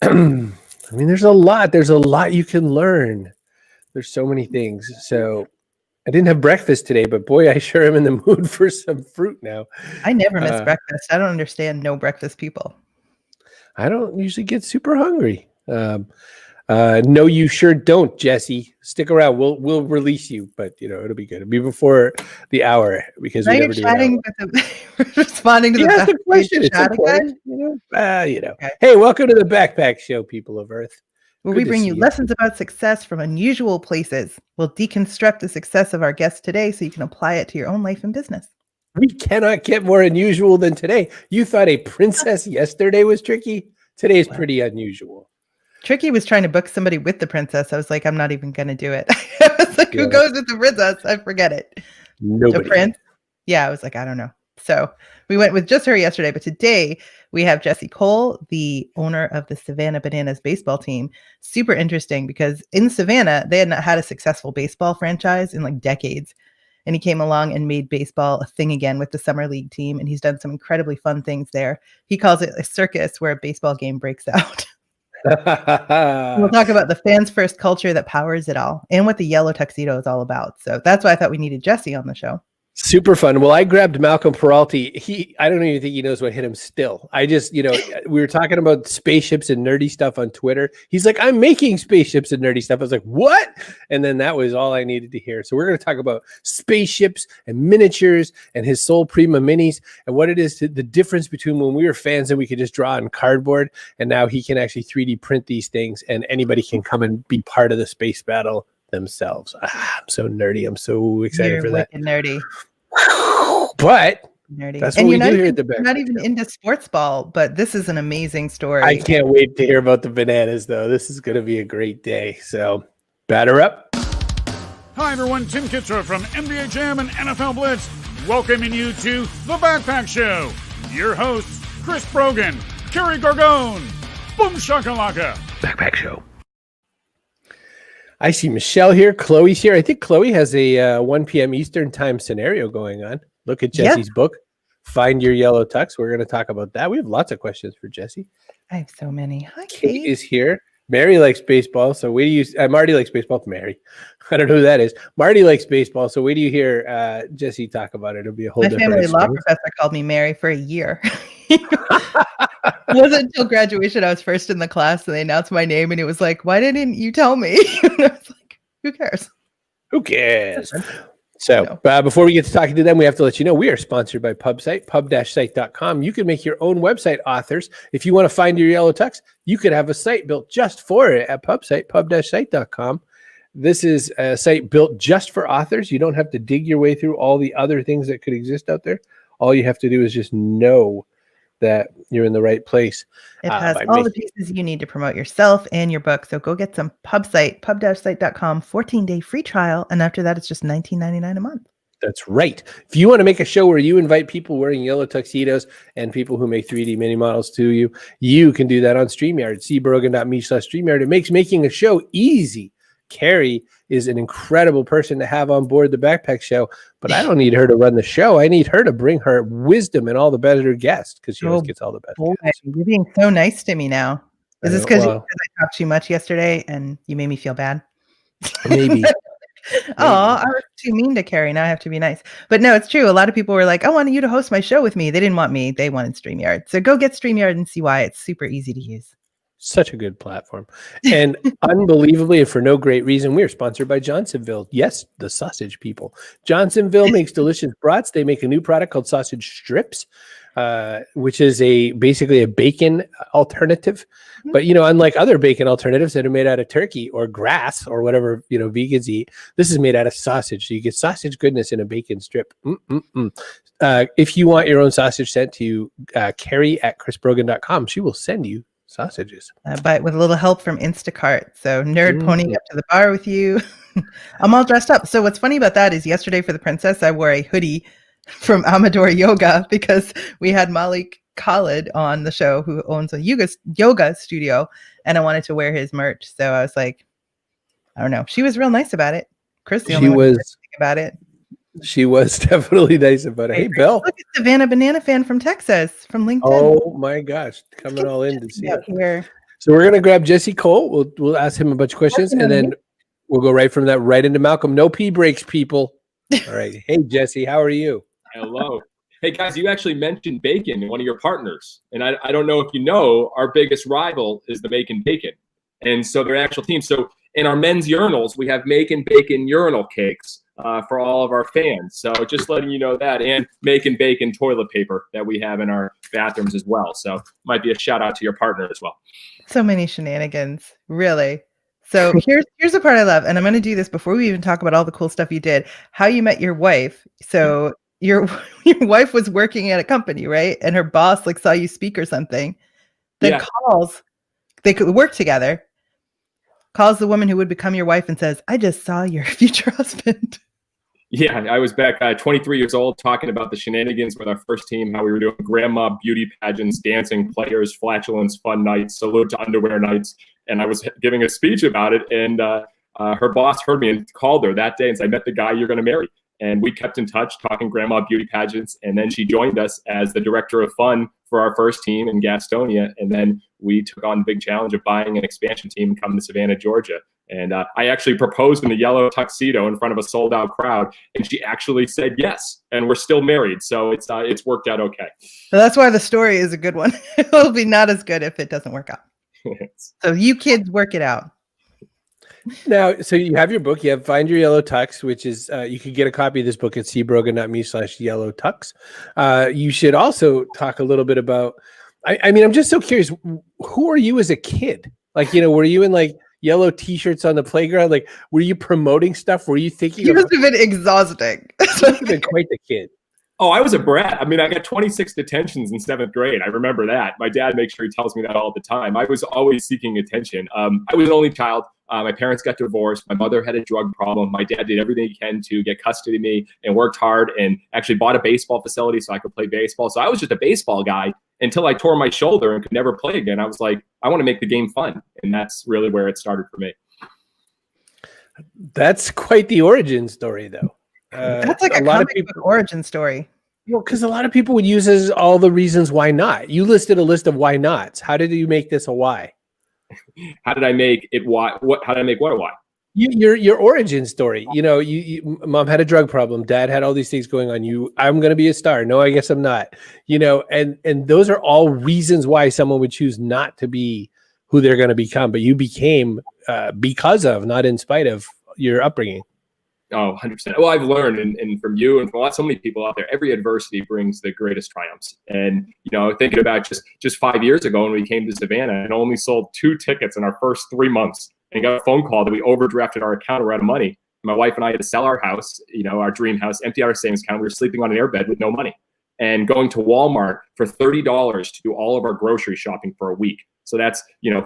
I mean, there's a lot you can learn. There's so many things. So I didn't have breakfast today, but boy, I sure am in the mood for some fruit now. I never miss breakfast. I don't understand no breakfast people. I don't usually get super hungry. No, you sure don't, Jesse. Stick around. We'll release you, but it'll be good. It'll be before the hour because we never do it. Responding to the question. It's important, Okay. Hey, welcome to the Backpack Show, people of Earth. Where we bring you lessons about success from unusual places. We'll deconstruct the success of our guests today so you can apply it to your own life and business. We cannot get more unusual than today. You thought a princess yesterday was tricky? Today is pretty unusual. Tricky was trying to book somebody with the princess. I was like, I'm not even going to do it. I was like, who goes with the princess? I forget it. Nobody. The prince? Yeah, I was like, I don't know. So we went with just her yesterday. But today we have Jesse Cole, the owner of the Savannah Bananas baseball team. Super interesting because in Savannah, they had not had a successful baseball franchise in like decades. And he came along and made baseball a thing again with the summer league team. And he's done some incredibly fun things there. He calls it a circus where a baseball game breaks out. We'll talk about the fans first culture that powers it all and what the yellow tuxedo is all about. So that's why I thought we needed Jesse on the show. Super fun. Well, I grabbed Malcolm Peralty. I don't even think he knows what hit him still. I just, we were talking about spaceships and nerdy stuff on Twitter. He's like, I'm making spaceships and nerdy stuff. I was like, what? And then that was all I needed to hear. So we're going to talk about spaceships and miniatures and his Soul Prima minis and what it is, the difference between when we were fans and we could just draw on cardboard. And now he can actually 3D print these things and anybody can come and be part of the space battle themselves. I'm so nerdy. I'm so excited for that. Nerdy. But nerdy. That's what we do here at the back. You're not even into sports ball, but this is an amazing story. I can't wait to hear about the bananas, though. This is going to be a great day. So batter up. Hi, everyone. Tim Kitzrow from NBA Jam and NFL Blitz, welcoming you to The Backpack Show. Your hosts, Chris Brogan, Kerry Gorgone, Boom Shakalaka. Backpack Show. I see Michelle here. Chloe's here. I think Chloe has a 1 p.m. Eastern time scenario going on. Look at Jesse's book, Find Your Yellow Tux. We're going to talk about that. We have lots of questions for Jesse. I have so many. Hi, Kate is here. Mary likes baseball. So wait do you Marty likes baseball. Mary. I don't know who that is. Marty likes baseball. So wait do you hear Jesse talk about it. It'll be a whole different experience. My family law professor called me Mary for a year. It wasn't until graduation I was first in the class and they announced my name and it was like, why didn't you tell me? And I was like, who cares? Who cares? So before we get to talking to them, we have to let you know we are sponsored by PubSite, pub-site.com. You can make your own website, authors. If you want to find your yellow tux, you could have a site built just for it at PubSite, pub-site.com. This is a site built just for authors. You don't have to dig your way through all the other things that could exist out there. All you have to do is just know that you're in the right place. It has all the pieces you need to promote yourself and your book. So go get some PubSite, pub-site.com, 14-day free trial. And after that, it's just $19.99 a month. That's right. If you want to make a show where you invite people wearing yellow tuxedos and people who make 3D mini models to you, you can do that on StreamYard. cbrogan.me/StreamYard. It makes making a show easy. Kerry is an incredible person to have on board the Backpack Show, but I don't need her to run the show. I need her to bring her wisdom and all the better guests because she always gets all the best guests. You're being so nice to me now. Is this because I talked too much yesterday and you made me feel bad? Maybe. I was too mean to Kerry. Now I have to be nice. But no, it's true. A lot of people were like, I wanted you to host my show with me. They didn't want me. They wanted StreamYard. So go get StreamYard and see why. It's super easy to use. Such a good platform. And unbelievably, and for no great reason, we are sponsored by Johnsonville. Yes, the sausage people. Johnsonville makes delicious brats. They make a new product called Sausage Strips, which is basically a bacon alternative. But, unlike other bacon alternatives that are made out of turkey or grass or whatever, vegans eat, this is made out of sausage. So you get sausage goodness in a bacon strip. If you want your own sausage sent to Kerry at chrisbrogan.com, she will send you sausages. But with a little help from Instacart. So nerd ponying up to the bar with you. I'm all dressed up. So what's funny about that is yesterday for the princess, I wore a hoodie from Amador Yoga because we had Malik Khalid on the show who owns a yoga studio and I wanted to wear his merch. So I was like, I don't know. She was real nice about it. Chris, the only one about it. She was definitely nice about it. Hey, Bill. Look at Savannah Banana fan from Texas, from LinkedIn. Oh, my gosh. Coming all in to see it. Here. So we're gonna grab Jesse Cole. We'll ask him a bunch of questions, and then we'll go right from that right into Malcolm. No pee breaks, people. All right. Hey, Jesse, how are you? Hello. Hey, guys, you actually mentioned bacon, one of your partners. And I don't know if you know, our biggest rival is the Macon Bacon. And so they're actual teams. So in our men's urinals, we have Macon Bacon urinal cakes for all of our fans. So just letting you know that. And Macon Bacon toilet paper that we have in our bathrooms as well. So might be a shout out to your partner as well. So many shenanigans, really. So here's the part I love. And I'm going to do this before we even talk about all the cool stuff you did. How you met your wife. So your wife was working at a company, right? And her boss saw you speak or something. Then calls, they could work together, calls the woman who would become your wife and says, I just saw your future husband. Yeah, I was back 23 years old talking about the shenanigans with our first team, how we were doing grandma beauty pageants, dancing, players, flatulence, fun nights, salute to underwear nights. And I was giving a speech about it. And her boss heard me and called her that day and said, I met the guy you're going to marry. And we kept in touch talking grandma beauty pageants. And then she joined us as the director of fun for our first team in Gastonia. And then we took on the big challenge of buying an expansion team and coming to Savannah, Georgia. And I actually proposed in the yellow tuxedo in front of a sold out crowd. And she actually said yes. And we're still married. So it's worked out okay. So that's why the story is a good one. It'll be not as good if it doesn't work out. So you kids work it out. Now, so you have your book, you have Find Your Yellow Tux, which is, you could get a copy of this book at cbrogan.me/yellow tux. You should also talk a little bit about, I mean, I'm just so curious, who are you as a kid? Were you in yellow t-shirts on the playground? Were you promoting stuff? Were you thinking You must have been exhausting. You must have been quite the kid. Oh, I was a brat. I mean, I got 26 detentions in 7th grade. I remember that. My dad makes sure he tells me that all the time. I was always seeking attention. I was an only child. My parents got divorced. My mother had a drug problem. My dad did everything he can to get custody of me and worked hard and actually bought a baseball facility so I could play baseball. So I was just a baseball guy until I tore my shoulder and could never play again. I was like, I want to make the game fun. And that's really where it started for me. That's quite the origin story, though. That's like a comic book origin story. Well, because a lot of people would use as all the reasons why not. You listed a list of why nots. How did you make this a why? How did I make it why? How did I make what a why? Your origin story. You mom had a drug problem. Dad had all these things going on. I'm going to be a star. No, I guess I'm not. And those are all reasons why someone would choose not to be who they're going to become. But you became because of, not in spite of, your upbringing. Oh, 100%. Well, I've learned and from you and from so many people out there, every adversity brings the greatest triumphs. And, thinking about just 5 years ago when we came to Savannah and only sold 2 tickets in our first 3 months and got a phone call that we overdrafted our account, we're out of money. My wife and I had to sell our house, our dream house, empty out our savings account. We were sleeping on an airbed with no money and going to Walmart for $30 to do all of our grocery shopping for a week. So that's,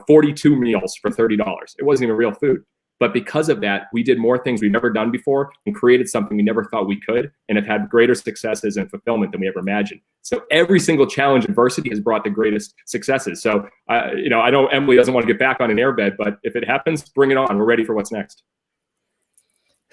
42 meals for $30. It wasn't even real food. But because of that, we did more things we've never done before and created something we never thought we could and have had greater successes and fulfillment than we ever imagined. So every single challenge, adversity has brought the greatest successes. So, I know Emily doesn't want to get back on an airbed, but if it happens, bring it on. We're ready for what's next.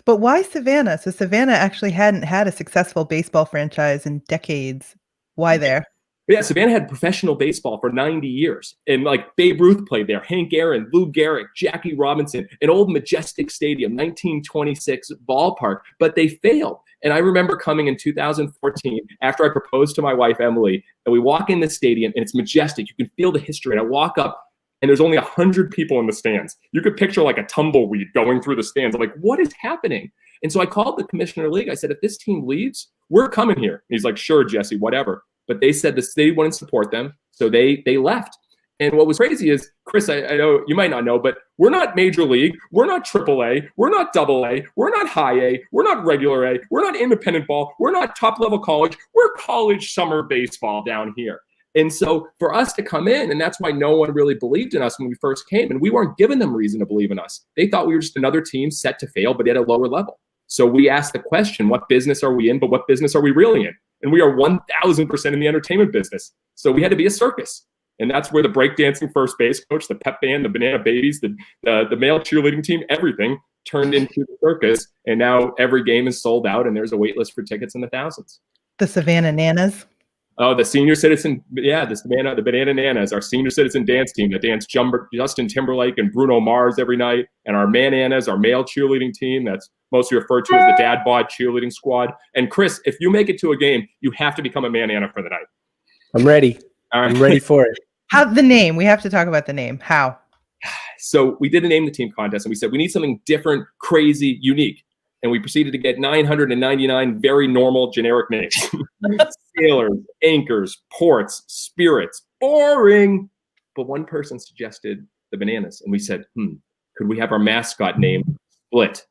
But why Savannah? So Savannah actually hadn't had a successful baseball franchise in decades. Why there? Yeah, Savannah had professional baseball for 90 years. And Babe Ruth played there, Hank Aaron, Lou Gehrig, Jackie Robinson, an old Majestic Stadium, 1926 ballpark, but they failed. And I remember coming in 2014 after I proposed to my wife, Emily, and we walk in the stadium and it's majestic. You can feel the history. And I walk up and there's only 100 people in the stands. You could picture like a tumbleweed going through the stands. I'm like, what is happening? And so I called the commissioner of the league. I said, if this team leaves, we're coming here. And he's like, sure, Jesse, whatever. But they said the city wouldn't support them, so they left. And what was crazy is, Chris, I know you might not know, but we're not major league, we're not AAA, we're not AA, we're not high A, we're not regular A, we're not independent ball, we're not top level college, we're college summer baseball down here. And so for us to come in, and that's why no one really believed in us when we first came, and we weren't giving them reason to believe in us. They thought we were just another team set to fail, but at a lower level. So we asked the question, what business are we in, but what business are we really in? And we are 1,000% in the entertainment business. So we had to be a circus. And that's where the breakdancing first base coach, the pep band, the Banana Babies, the male cheerleading team, everything turned into the circus. And now every game is sold out and there's a wait list for tickets in the thousands. The Savannah Bananas. Oh, the senior citizen, the Banana Nanas, our senior citizen dance team that dance Justin Timberlake and Bruno Mars every night, and our Mananas, our male cheerleading team that's mostly referred to as the Dad Bod cheerleading squad. And Chris, if you make it to a game, you have to become a Manana for the night. I'm ready. All right. I'm ready for it. How the name? We have to talk about the name. How? So we did a name the team contest, and we said we need something different, crazy, unique. And we proceeded to get 999 very normal generic names. Sailors, anchors, ports, spirits, boring. But one person suggested the Bananas. And we said, could we have our mascot name Split?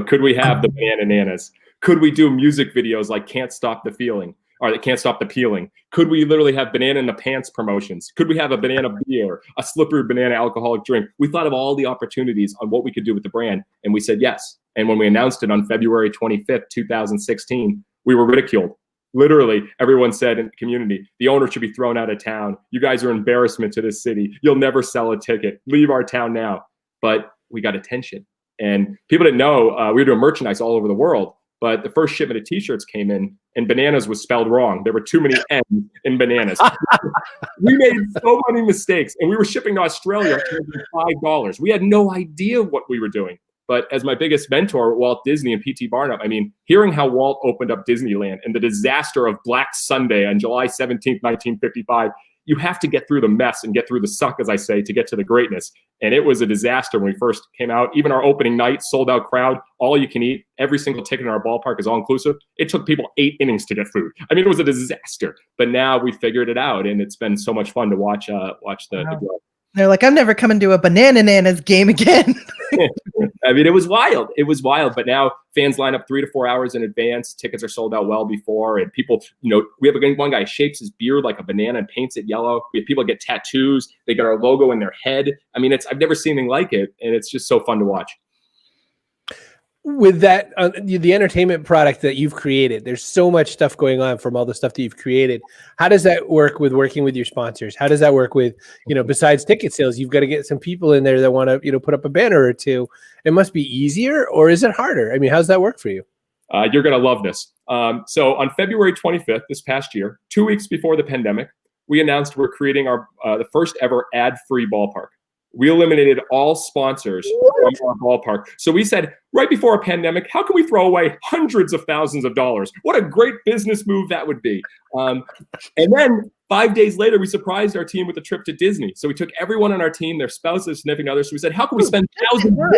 Could we have the Banana Nanas? Could we do music videos like Can't Stop the Feeling? Or that Can't Stop the Peeling? Could we literally have banana in the pants promotions? Could we have a banana beer, a slippery banana alcoholic drink? We thought of all the opportunities on what we could do with the brand, and we said yes. And when we announced it on February 25th, 2016, we were ridiculed. Literally, everyone said in the community, the owner should be thrown out of town. You guys are embarrassment to this city. You'll never sell a ticket. Leave our town now. But we got attention. And people didn't know we were doing merchandise all over the world. But the first shipment of T-shirts came in, and Bananas was spelled wrong. There were too many N's in Bananas. We made so many mistakes, and we were shipping to Australia for $5. We had no idea what we were doing. But as my biggest mentor, Walt Disney and P.T. Barnum, hearing how Walt opened up Disneyland and the disaster of Black Sunday on July 17th, 1955, you have to get through the mess and get through the suck, as I say, to get to the greatness. And it was a disaster when we first came out. Even our opening night, sold out crowd, all you can eat. Every single ticket in our ballpark is all inclusive. It took people 8 innings to get food. It was a disaster. But now we figured it out, and it's been so much fun to watch the growth. They're like, I'm never coming to a Banana Nanas game again. It was wild. It was wild. But now fans line up 3 to 4 hours in advance. Tickets are sold out well before. And people, we have one guy shapes his beard like a banana and paints it yellow. We have people get tattoos. They got our logo in their head. I've never seen anything like it. And it's just so fun to watch. With that, the entertainment product that you've created, there's so much stuff going on from all the stuff that you've created. How does that work with working with your sponsors? How does that work with, besides ticket sales, you've got to get some people in there that want to, put up a banner or two. It must be easier, or is it harder? How's that work for you? You're going to love this. So on February 25th, this past year, 2 weeks before the pandemic, we announced we're creating the first ever ad-free ballpark. We eliminated all sponsors from our ballpark. So we said, right before a pandemic, how can we throw away hundreds of thousands of dollars? What a great business move that would be. And then 5 days later, we surprised our team with a trip to Disney. So we took everyone on our team, their spouses, significant others. So we said, how can we spend thousands more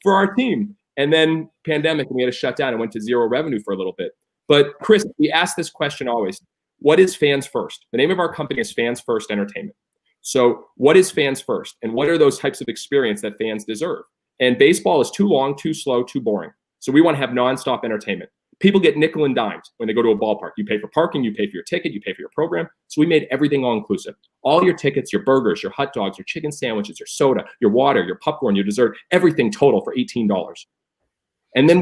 for our team? And then pandemic, and we had to shut down and went to zero revenue for a little bit. But Chris, we ask this question always. What is Fans First? The name of our company is Fans First Entertainment. So what is fans first? And what are those types of experience that fans deserve? And baseball is too long, too slow, too boring. So we want to have nonstop entertainment. People get nickel and dimes when they go to a ballpark. You pay for parking, you pay for your ticket, you pay for your program. So we made everything all inclusive. All your tickets, your burgers, your hot dogs, your chicken sandwiches, your soda, your water, your popcorn, your dessert, everything total for $18. And then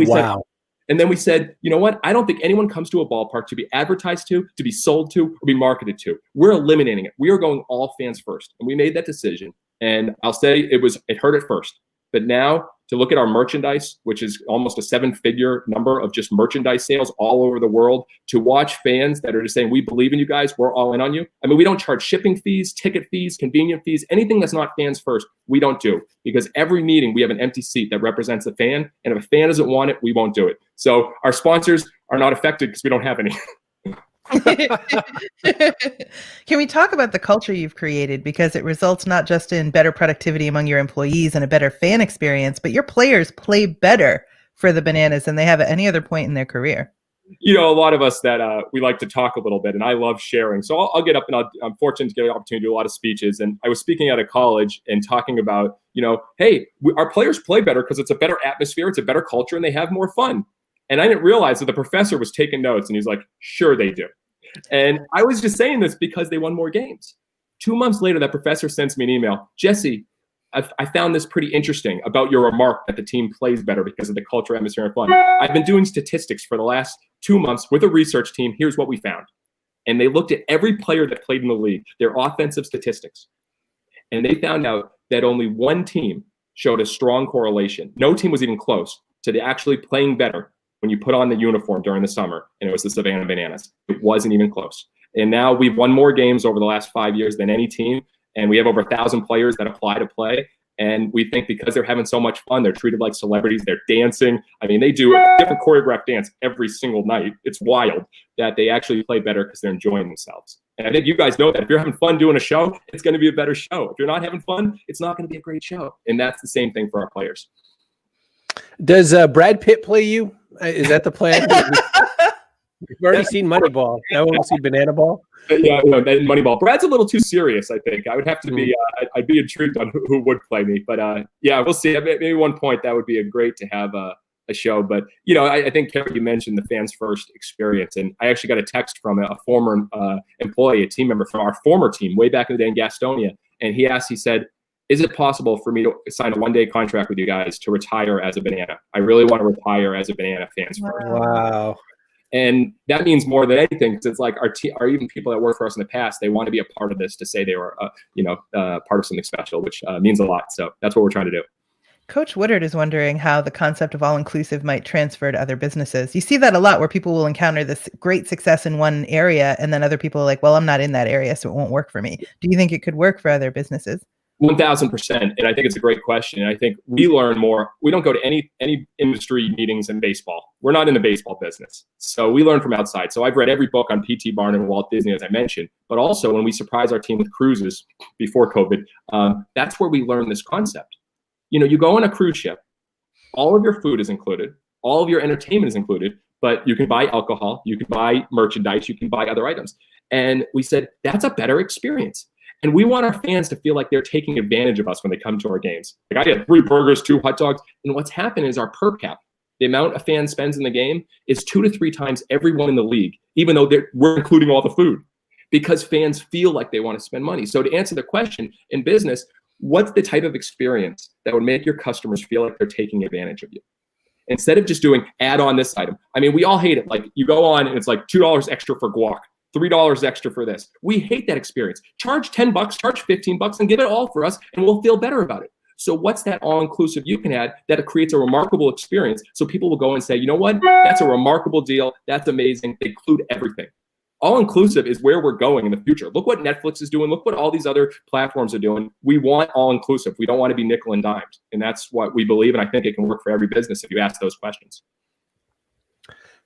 we said, you know what? I don't think anyone comes to a ballpark to be advertised to be sold to, or be marketed to. We're eliminating it. We are going all fans first. And we made that decision. And I'll say it hurt at first. But now to look at our merchandise, which is almost a 7-figure number of just merchandise sales all over the world, to watch fans that are just saying, we believe in you guys, we're all in on you. We don't charge shipping fees, ticket fees, convenient fees, anything that's not fans first, we don't do. Because every meeting we have an empty seat that represents a fan. And if a fan doesn't want it, we won't do it. So our sponsors are not affected because we don't have any. Can we talk about the culture you've created? Because it results not just in better productivity among your employees and a better fan experience, but your players play better for the Bananas than they have at any other point in their career. A lot of us that we like to talk a little bit, and I love sharing. So I'll get up, and I'm fortunate to get an opportunity to do a lot of speeches. And I was speaking at a college and talking about, hey, our players play better because it's a better atmosphere, it's a better culture, and they have more fun. And I didn't realize that the professor was taking notes, and he's like, sure they do. And I was just saying this because they won more games. 2 months later, that professor sends me an email. Jesse, I found this pretty interesting about your remark that the team plays better because of the culture, atmosphere, and fun. I've been doing statistics for the last 2 months with a research team. Here's what we found. And they looked at every player that played in the league, their offensive statistics. And they found out that only one team showed a strong correlation. No team was even close to the actually playing better when you put on the uniform during the summer, and it was the Savannah Bananas. It wasn't even close. And now we've won more games over the last 5 years than any team. And we have over 1,000 players that apply to play. And we think because they're having so much fun, they're treated like celebrities, they're dancing. I mean, they do a different choreographed dance every single night. It's wild that they actually play better because they're enjoying themselves. And I think you guys know that if you're having fun doing a show, it's going to be a better show. If you're not having fun, it's not going to be a great show. And that's the same thing for our players. Does Brad Pitt play you? Is that the plan? We've already seen Moneyball. Now we'll see Banana Ball. Yeah, Moneyball. Brad's a little too serious, I think. I would have to be, I'd be intrigued on who would play me. But yeah, we'll see. Maybe one point that would be great to have a show. But, I think, Kerry, you mentioned the fans first experience. And I actually got a text from a former employee, a team member from our former team way back in the day in Gastonia. And he said, is it possible for me to sign a one-day contract with you guys to retire as a Banana? I really want to retire as a Banana fans first. Wow. And that means more than anything, because it's like our even people that worked for us in the past, they want to be a part of this to say they were, part of something special, which means a lot. So that's what we're trying to do. Coach Woodard is wondering how the concept of all-inclusive might transfer to other businesses. You see that a lot where people will encounter this great success in one area, and then other people are like, well, I'm not in that area, so it won't work for me. Do you think it could work for other businesses? 1,000%. And I think it's a great question. And I think we learn more. We don't go to any industry meetings in baseball. We're not in the baseball business. So we learn from outside. So I've read every book on P.T. Barnum and Walt Disney, as I mentioned. But also when we surprise our team with cruises before COVID, that's where we learn this concept. You go on a cruise ship, all of your food is included, all of your entertainment is included, but you can buy alcohol, you can buy merchandise, you can buy other items. And we said, that's a better experience. And we want our fans to feel like they're taking advantage of us when they come to our games. Like, I get 3 burgers, 2 hot dogs. And what's happened is our per cap, the amount a fan spends in the game, is 2 to 3 times everyone in the league, even though we're including all the food, because fans feel like they want to spend money. So to answer the question, in business, what's the type of experience that would make your customers feel like they're taking advantage of you? Instead of just doing add on this item. I mean, we all hate it. Like, you go on and it's like $2 extra for guac. $3 extra for this. We hate that experience. Charge $10, charge $15, and give it all for us, and we'll feel better about it. So what's that all-inclusive you can add that creates a remarkable experience so people will go and say, you know what? That's a remarkable deal. That's amazing. They include everything. All-inclusive is where we're going in the future. Look what Netflix is doing. Look what all these other platforms are doing. We want all-inclusive. We don't want to be nickel and dimed. And that's what we believe, and I think it can work for every business if you ask those questions.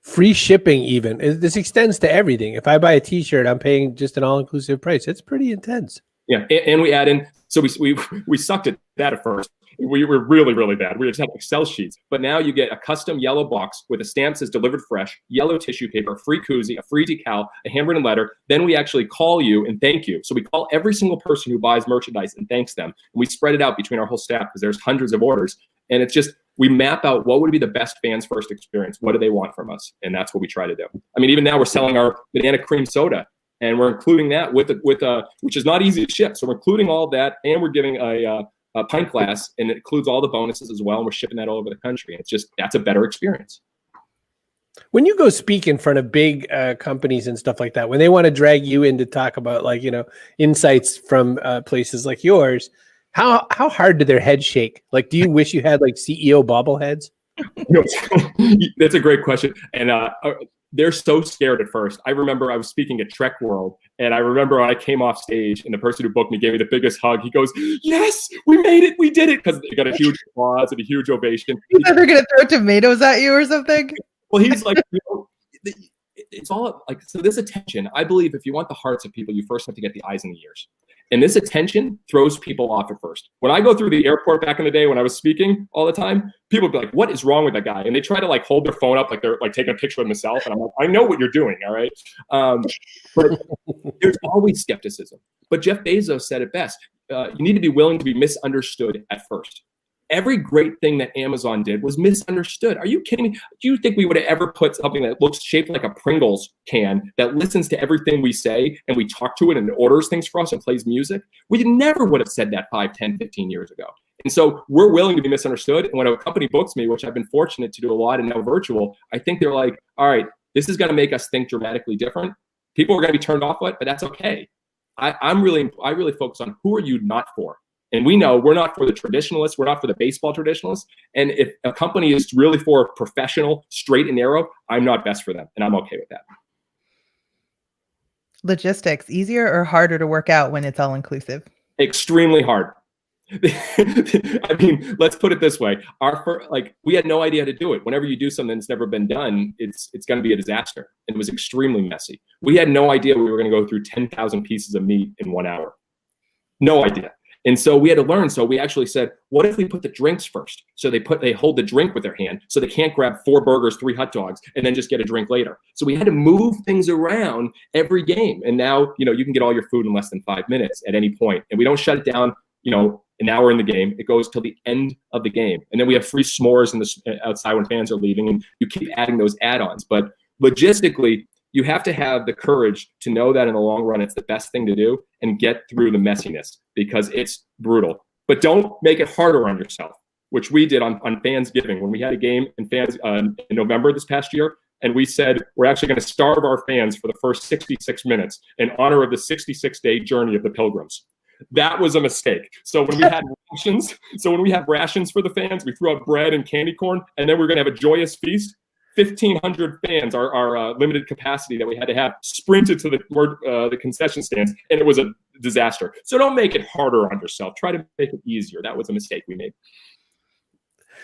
Free shipping even. This extends to everything. If I buy a T-shirt, I'm paying just an all-inclusive price. It's pretty intense. Yeah, and we add in, so we sucked at that at first. We were really, really bad. We just had Excel sheets. But now you get a custom yellow box with a stamp that says delivered fresh, yellow tissue paper, free koozie, a free decal, a handwritten letter. Then we actually call you and thank you. So we call every single person who buys merchandise and thanks them. And we spread it out between our whole staff because there's hundreds of orders. And it's just, we map out what would be the best fans first experience. What do they want from us? And that's what we try to do. I mean, even now we're selling our banana cream soda, and we're including that with which is not easy to ship. So we're including all of that, and we're giving a pint glass, and it includes all the bonuses as well. And we're shipping that all over the country. It's just, that's a better experience. When you go speak in front of big companies and stuff like that, when they want to drag you in to talk about, like, insights from places like yours, how hard do their heads shake? Like, do you wish you had like CEO bobbleheads? That's a great question. And they're so scared at first. I remember I was speaking at Trek World, and I remember I came off stage and the person who booked me gave me the biggest hug. He goes, yes, we made it. We did it. Because they got a huge applause and a huge ovation. He's never going to throw tomatoes at you or something? Well, he's like, it's all like, so this attention, I believe if you want the hearts of people, you first have to get the eyes and the ears. And this attention throws people off at first. When I go through the airport back in the day when I was speaking all the time, people would be like, what is wrong with that guy? And they try to like hold their phone up like they're like taking a picture of themselves. And I'm like, I know what you're doing, all right? But there's always skepticism. But Jeff Bezos said it best. You need to be willing to be misunderstood at first. Every great thing that Amazon did was misunderstood. Are you kidding me? Do you think we would have ever put something that looks shaped like a Pringles can that listens to everything we say and we talk to it and it orders things for us and plays music? We never would have said that 5, 10, 15 years ago. And so we're willing to be misunderstood. And when a company books me, which I've been fortunate to do a lot and now virtual, I think they're like, all right, this is going to make us think dramatically different. People are going to be turned off by it, but that's okay. I really focus on who are you not for? And we know we're not for the traditionalists. We're not for the baseball traditionalists. And if a company is really for professional, straight and narrow, I'm not best for them. And I'm okay with that. Logistics, easier or harder to work out when it's all inclusive? Extremely hard. I mean, let's put it this way. We had no idea how to do it. Whenever you do something that's never been done, it's going to be a disaster. And it was extremely messy. We had no idea we were going to go through 10,000 pieces of meat in 1 hour. No idea. And so we had to learn. So we actually said, what if we put the drinks first? So they hold the drink with their hand, so they can't grab 4 burgers, 3 hot dogs, and then just get a drink later. So we had to move things around every game. And now, you can get all your food in less than 5 minutes at any point. And we don't shut it down, an hour in the game. It goes till the end of the game. And then we have free s'mores outside when fans are leaving, and you keep adding those add-ons. But logistically, you have to have the courage to know that in the long run, it's the best thing to do and get through the messiness, because it's brutal. But don't make it harder on yourself, which we did on Fansgiving when we had a game in November this past year. And we said, we're actually going to starve our fans for the first 66 minutes in honor of the 66-day journey of the Pilgrims. That was a mistake. So when we had rations for the fans, we threw out bread and candy corn, and then we were going to have a joyous feast. 1,500 fans, our limited capacity that we had to have, sprinted to the concession stands, and it was a disaster. So don't make it harder on yourself. Try to make it easier. That was a mistake we made.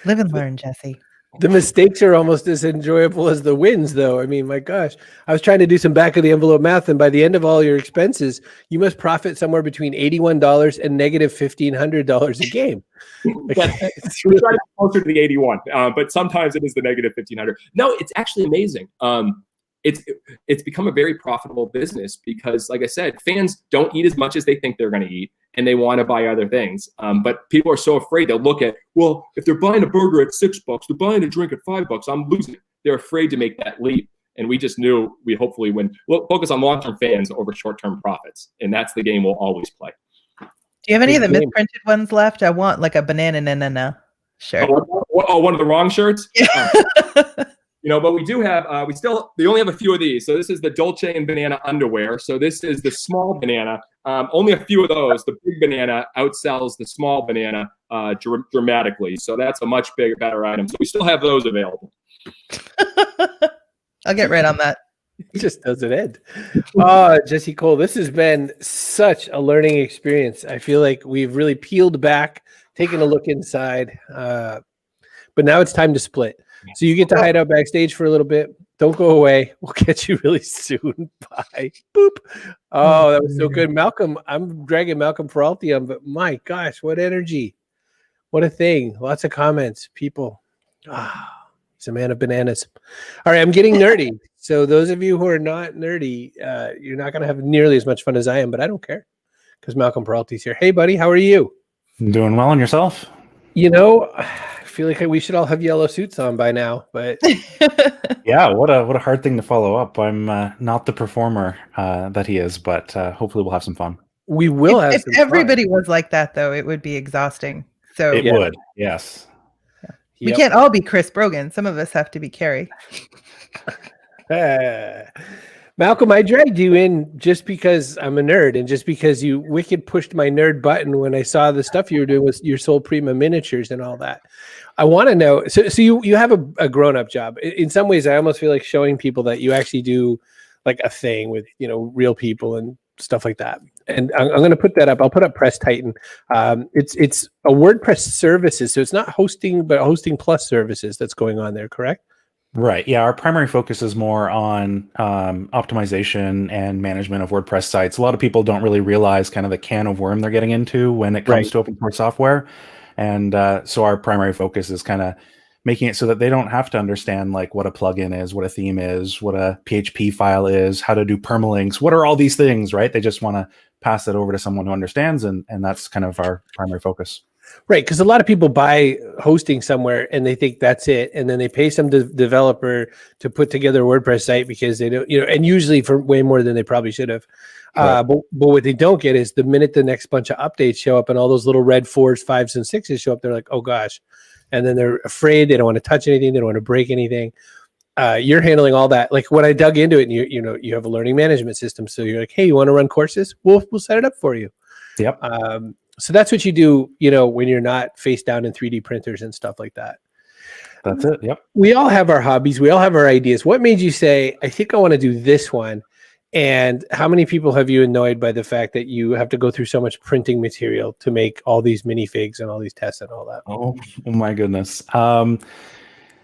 Live and learn, Jesse. The mistakes are almost as enjoyable as the wins, though. I mean, my gosh, I was trying to do some back of the envelope math, and by the end of all your expenses, you must profit somewhere between $81 and negative $1,500 a game. We try to be closer to the 81, but sometimes it is the negative 1,500. No, it's actually amazing. It's become a very profitable business because, like I said, fans don't eat as much as they think they're going to eat, and they want to buy other things. But people are so afraid. They'll look at, well, if they're buying a burger at $6, they're buying a drink at $5, I'm losing. They're afraid to make that leap. And we just knew we hopefully win. We'll focus on long-term fans over short-term profits. And that's the game we'll always play. Do you have any of the misprinted ones left? I want like a banana shirt. One of the wrong shirts? Yeah. But we do have, we only have a few of these. So this is the Dolce and Banana underwear. So this is the small banana. Only a few of those. The big banana outsells the small banana dramatically. So that's a much better item. So we still have those available. I'll get right on that. It just doesn't end. Oh, Jesse Cole, this has been such a learning experience. I feel like we've really peeled back, taken a look inside. But now it's time to split. So you get to hide out backstage for a little bit. Don't go away. We'll catch you really soon. Bye. Boop. Oh, that was so good. Malcolm, I'm dragging Malcolm Peralty on, but my gosh, what energy. What a thing. Lots of comments. People. He's a man of bananas. All right, I'm getting nerdy. So those of you who are not nerdy, you're not going to have nearly as much fun as I am, but I don't care because Malcolm Peralty's here. Hey, buddy, how are you? I'm doing well, and yourself? I feel like we should all have yellow suits on by now, but yeah, what a hard thing to follow up. I'm not the performer that he is, but hopefully we'll have some fun. We will have. If everybody was like that, though, it would be exhausting. So it would, yes. We can't all be Chris Brogan. Some of us have to be Kerry. Malcolm, I dragged you in just because I'm a nerd and just because you wicked pushed my nerd button when I saw the stuff you were doing with your Soul Prima miniatures and all that. I want to know, so you have a grown-up job. In some ways, I almost feel like showing people that you actually do like a thing with, real people and stuff like that. And I'm going to put that up. I'll put up Press Titan. It's a WordPress services. So it's not hosting, but hosting plus services that's going on there, correct? Right. Yeah. Our primary focus is more on optimization and management of WordPress sites. A lot of people don't really realize kind of the can of worm they're getting into when it comes to open source software. And so our primary focus is kind of making it so that they don't have to understand like what a plugin is, what a theme is, what a PHP file is, how to do permalinks. What are all these things, right? They just want to pass it over to someone who understands. And that's kind of our primary focus. Right, because a lot of people buy hosting somewhere and they think that's it, and then they pay some developer to put together a WordPress site because they don't, and usually for way more than they probably should have. Right. But what they don't get is the minute the next bunch of updates show up and all those little red 4s, 5s, and 6s show up, they're like, oh gosh, and then they're afraid. They don't want to touch anything. They don't want to break anything. You're handling all that. Like when I dug into it, and you have a learning management system, so you're like, hey, you want to run courses? We'll set it up for you. Yep. So that's what you do, when you're not face down in 3D printers and stuff like that. That's it. Yep. We all have our hobbies. We all have our ideas. What made you say, I think I want to do this one? And how many people have you annoyed by the fact that you have to go through so much printing material to make all these minifigs and all these tests and all that? Oh my goodness.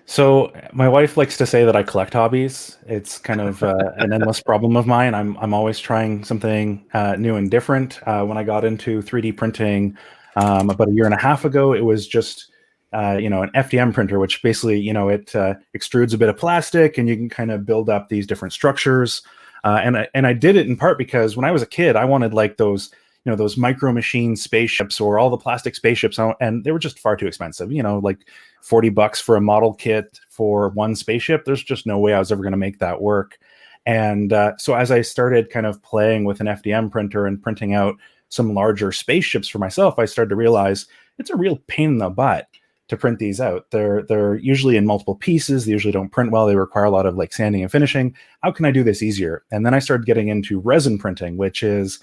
So my wife likes to say that I collect hobbies. It's kind of an endless problem of mine. I'm always trying something new and different. When I got into 3D printing about a year and a half ago, it was just an FDM printer, which basically it extrudes a bit of plastic, and you can kind of build up these different structures. And I did it in part because when I was a kid, I wanted like those micro machine spaceships or all the plastic spaceships, and they were just far too expensive. Like $40 for a model kit for one spaceship. There's just no way I was ever going to make that work. And so as I started kind of playing with an FDM printer and printing out some larger spaceships for myself, I started to realize it's a real pain in the butt to print these out. They're usually in multiple pieces. They usually don't print well. They require a lot of like sanding and finishing. How can I do this easier? And then I started getting into resin printing, which is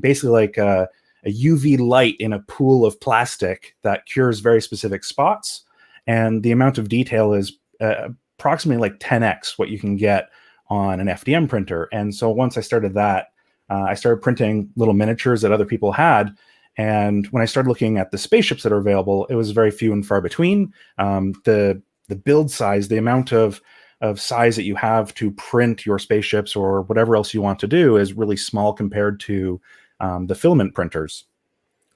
basically like a UV light in a pool of plastic that cures very specific spots. And the amount of detail is approximately like 10x what you can get on an FDM printer. And so once I started that, I started printing little miniatures that other people had. And when I started looking at the spaceships that are available, it was very few and far between. The build size, the amount of size that you have to print your spaceships or whatever else you want to do is really small compared to the filament printers.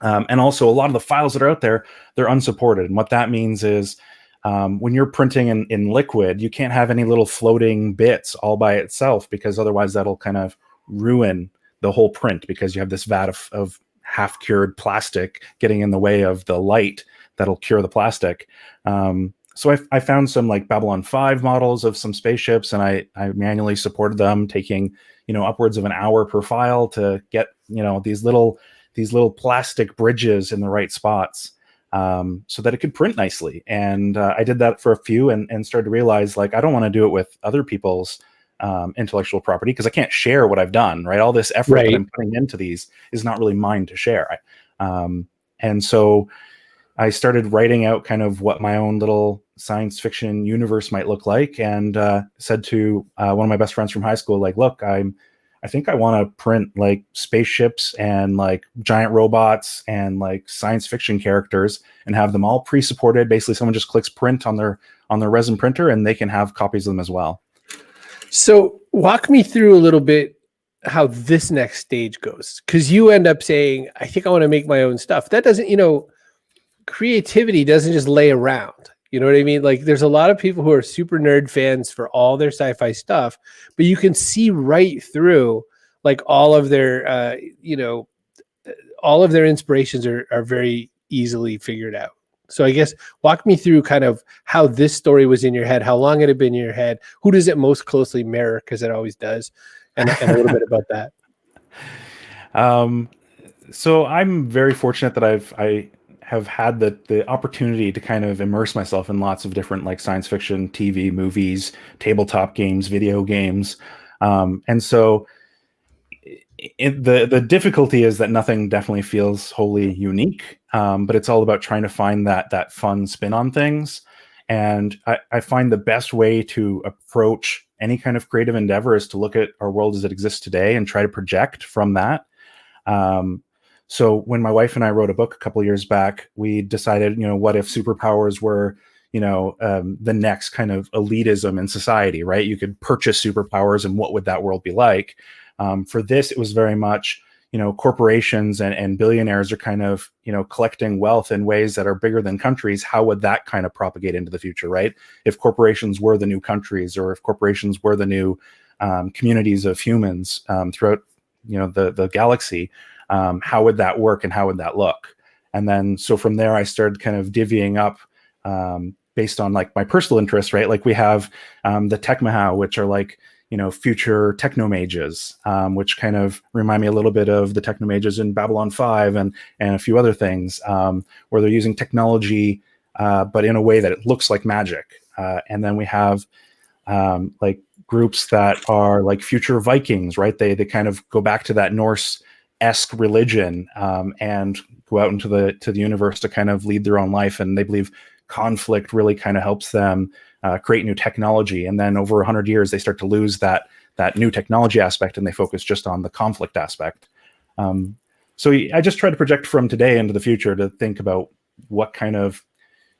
And also a lot of the files that are out there, they're unsupported. And what that means is when you're printing in liquid, you can't have any little floating bits all by itself, because otherwise that'll kind of ruin the whole print, because you have this vat of half-cured plastic getting in the way of the light that'll cure the plastic. So I found some like Babylon 5 models of some spaceships, and I manually supported them, taking upwards of an hour per file to get these little plastic bridges in the right spots, so that it could print nicely. And I did that for a few, and started to realize like I don't want to do it with other people's intellectual property, because I can't share what I've done, right? All this effort that I'm putting into these is not really mine to share. And so I started writing out kind of what my own little science fiction universe might look like, and said to one of my best friends from high school, like, look, I think I want to print like spaceships and like giant robots and like science fiction characters and have them all pre-supported. Basically, someone just clicks print on their resin printer and they can have copies of them as well. So walk me through a little bit how this next stage goes, because you end up saying, I think I want to make my own stuff. That doesn't, creativity doesn't just lay around. You know what I mean? Like there's a lot of people who are super nerd fans for all their sci-fi stuff, but you can see right through like all of their, all of their inspirations are very easily figured out. So I guess walk me through kind of how this story was in your head, how long it had been in your head, who does it most closely mirror, because it always does, and a little bit about that. So I'm very fortunate that I have had the opportunity to kind of immerse myself in lots of different like science fiction, TV, movies, tabletop games, video games. And so the difficulty is that nothing definitely feels wholly unique, but it's all about trying to find that fun spin on things. And I find the best way to approach any kind of creative endeavor is to look at our world as it exists today and try to project from that. So when my wife and I wrote a book a couple of years back, we decided, what if superpowers were, the next kind of elitism in society, right? You could purchase superpowers, and what would that world be like? For this, it was very much, corporations and billionaires are kind of, collecting wealth in ways that are bigger than countries. How would that kind of propagate into the future, right? If corporations were the new countries, or if corporations were the new communities of humans throughout, the galaxy, how would that work and how would that look? And then, so from there, I started kind of divvying up based on like my personal interests, right? Like we have the Tecmaha, which are like, future technomages, which kind of remind me a little bit of the technomages in Babylon 5 and a few other things, where they're using technology, but in a way that it looks like magic. And then we have like groups that are like future Vikings, right? They kind of go back to that Norse-esque religion and go out into the universe to kind of lead their own life. And they believe conflict really kind of helps them create new technology. And then over 100 years, they start to lose that that new technology aspect, and they focus just on the conflict aspect. So I just try to project from today into the future to think about what kind of,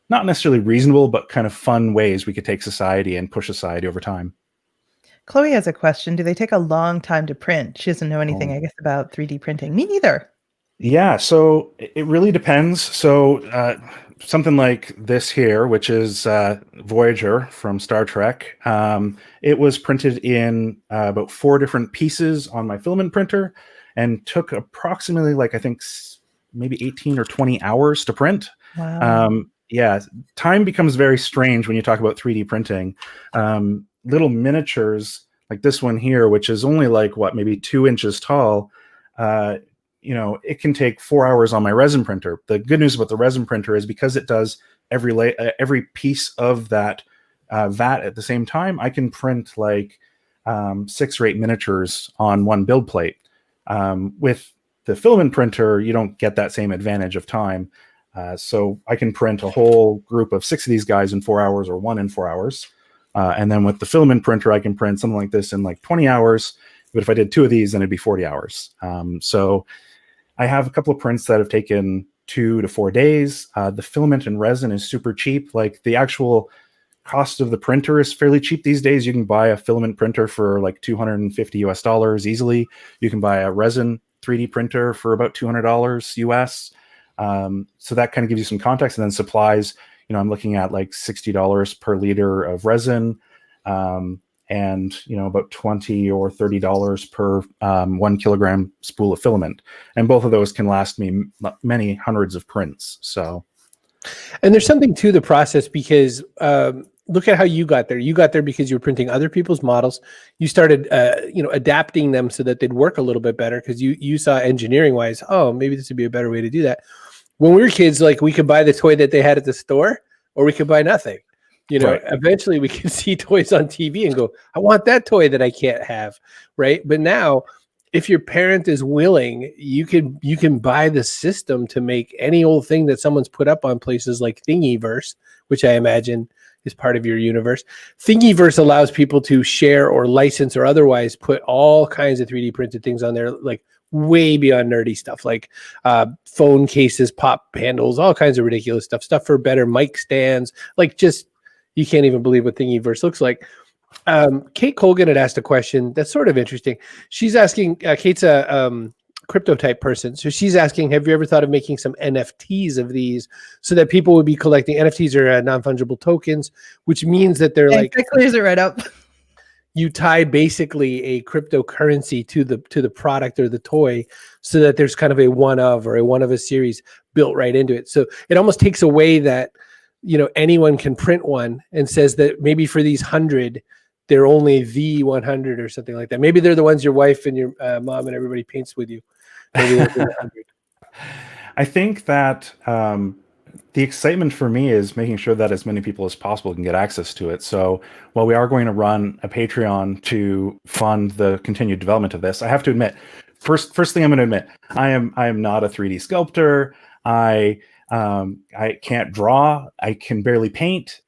not necessarily reasonable, but kind of fun ways we could take society and push society over time. Chloe has a question. Do they take a long time to print? She doesn't know anything, I guess, about 3D printing. Me neither. Yeah, so it really depends. So something like this here, which is Voyager from Star Trek, it was printed in about 4 different pieces on my filament printer and took approximately, like, I think maybe 18 or 20 hours to print. Wow. Yeah, time becomes very strange when you talk about 3D printing. Little miniatures like this one here, which is only like, what, maybe 2 inches tall, it can take 4 hours on my resin printer. The good news about the resin printer is because it does every piece of that vat at the same time, I can print like 6 or 8 miniatures on one build plate. With the filament printer, you don't get that same advantage of time. So I can print a whole group of 6 of these guys in 4 hours, or 1 in 4 hours. And then with the filament printer, I can print something like this in like 20 hours. But if I did 2 of these, then it'd be 40 hours. So I have a couple of prints that have taken 2 to 4 days. The filament and resin is super cheap. Like, the actual cost of the printer is fairly cheap these days. You can buy a filament printer for like $250 easily. You can buy a resin 3D printer for about $200 US. So that kind of gives you some context. And then supplies, I'm looking at like $60 per liter of resin, and about $20 or $30 per 1 kilogram spool of filament. And both of those can last me many hundreds of prints. So, and there's something to the process, because look at how you got there. You got there because you were printing other people's models. You started, adapting them so that they'd work a little bit better, because you saw engineering wise, oh, maybe this would be a better way to do that. When we were kids, like, we could buy the toy that they had at the store, or we could buy nothing. Right. Eventually we can see toys on TV and go, I want that toy that I can't have. Right. But now, if your parent is willing, you can buy the system to make any old thing that someone's put up on places like Thingiverse, which I imagine is part of your universe. Thingiverse allows people to share or license or otherwise put all kinds of 3D printed things on there, like way beyond nerdy stuff, like phone cases, pop handles, all kinds of ridiculous stuff for better mic stands. Like, just, you can't even believe what Thingiverse looks like. Kate Colgan had asked a question that's sort of interesting. She's asking, Kate's a crypto type person. So she's asking, have you ever thought of making some NFTs of these so that people would be collecting? NFTs are non-fungible tokens, which means that they're like, that clears it right up. You tie basically a cryptocurrency to the product or the toy, so that there's kind of a one of a series built right into it. So it almost takes away that, anyone can print one, and says that maybe for these 100, they're only the 100 or something like that. Maybe they're the ones your wife and your mom and everybody paints with you. Maybe they're the 100. I think that the excitement for me is making sure that as many people as possible can get access to it. So while we are going to run a Patreon to fund the continued development of this, I have to admit, first thing I'm going to admit, I am not a 3D sculptor. I can't draw. I can barely paint.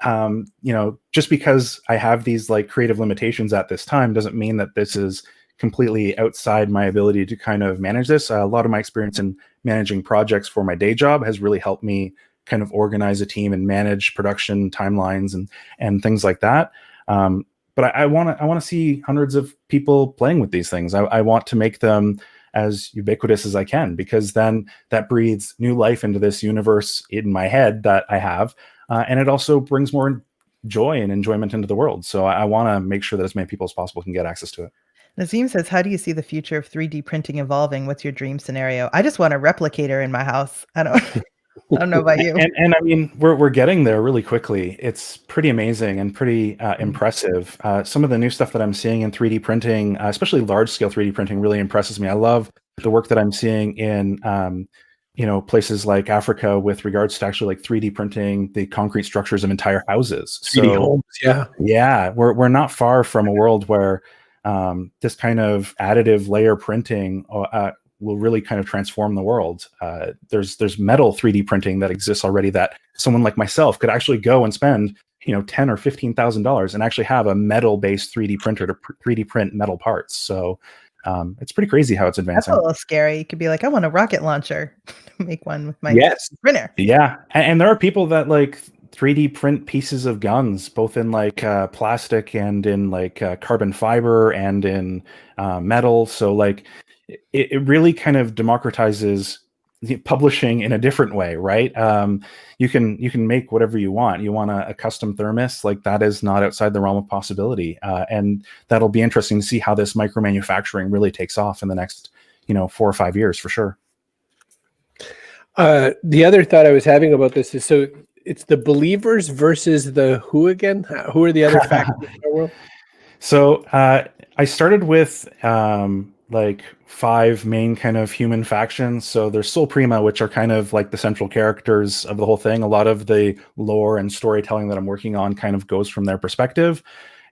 Just because I have these like creative limitations at this time doesn't mean that this is completely outside my ability to kind of manage this. A lot of my experience in managing projects for my day job has really helped me kind of organize a team and manage production timelines and things like that. But I want to see hundreds of people playing with these things. I want to make them as ubiquitous as I can, because then that breathes new life into this universe in my head that I have. And it also brings more joy and enjoyment into the world. So I want to make sure that as many people as possible can get access to it. Nazim says, how do you see the future of 3D printing evolving? What's your dream scenario? I just want a replicator in my house. I don't know about you. And I mean, we're getting there really quickly. It's pretty amazing and pretty impressive. Some of the new stuff that I'm seeing in 3D printing, especially large scale 3D printing, really impresses me. I love the work that I'm seeing in places like Africa with regards to actually like 3D printing the concrete structures of entire houses. 3D homes, yeah, we're not far from a world where this kind of additive layer printing will really kind of transform the world. There's metal 3D printing that exists already that someone like myself could actually go and spend $10,000 or $15,000 and actually have a metal-based 3D printer to 3D print metal parts. So it's pretty crazy how it's That's advancing. a little scary. You could be like, I want a rocket launcher to make one with my printer. Yeah. And there are people that like 3D print pieces of guns, both in like plastic and in like carbon fiber and in metal. So like it really kind of democratizes publishing in a different way, right? You can make whatever you want. You want a custom thermos, like that is not outside the realm of possibility. And that'll be interesting to see how this micro manufacturing really takes off in the next 4 or 5 years for sure. The other thought I was having about this is, so it's the believers versus the who again? Who are the other factors in our world? So I started with like 5 main kind of human factions. So there's Sol Prima, which are kind of like the central characters of the whole thing. A lot of the lore and storytelling that I'm working on kind of goes from their perspective.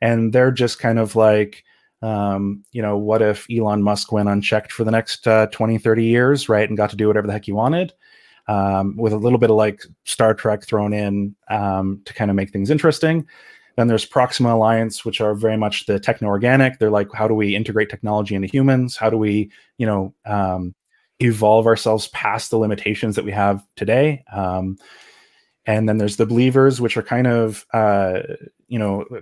And they're just kind of like, what if Elon Musk went unchecked for the next 20, 30 years, right? And got to do whatever the heck he wanted. With a little bit of like Star Trek thrown in to kind of make things interesting. Then there's Proxima Alliance, which are very much the techno-organic. They're like, how do we integrate technology into humans? How do we, evolve ourselves past the limitations that we have today? And then there's the Believers, which are kind of, a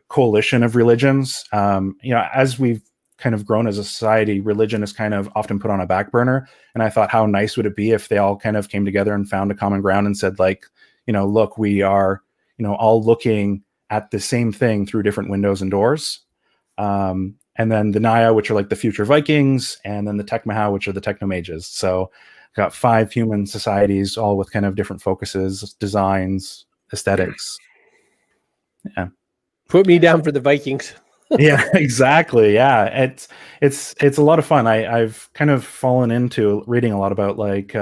coalition of religions. As we've kind of grown as a society, religion is kind of often put on a back burner. And I thought, how nice would it be if they all kind of came together and found a common ground and said, like, look, we are, all looking at the same thing through different windows and doors. And then the Naya, which are like the future Vikings, and then the Tekmahau, which are the techno mages. So got 5 human societies, all with kind of different focuses, designs, aesthetics. Yeah. Put me down for the Vikings. Yeah, exactly. Yeah. It's a lot of fun. I've kind of fallen into reading a lot about like,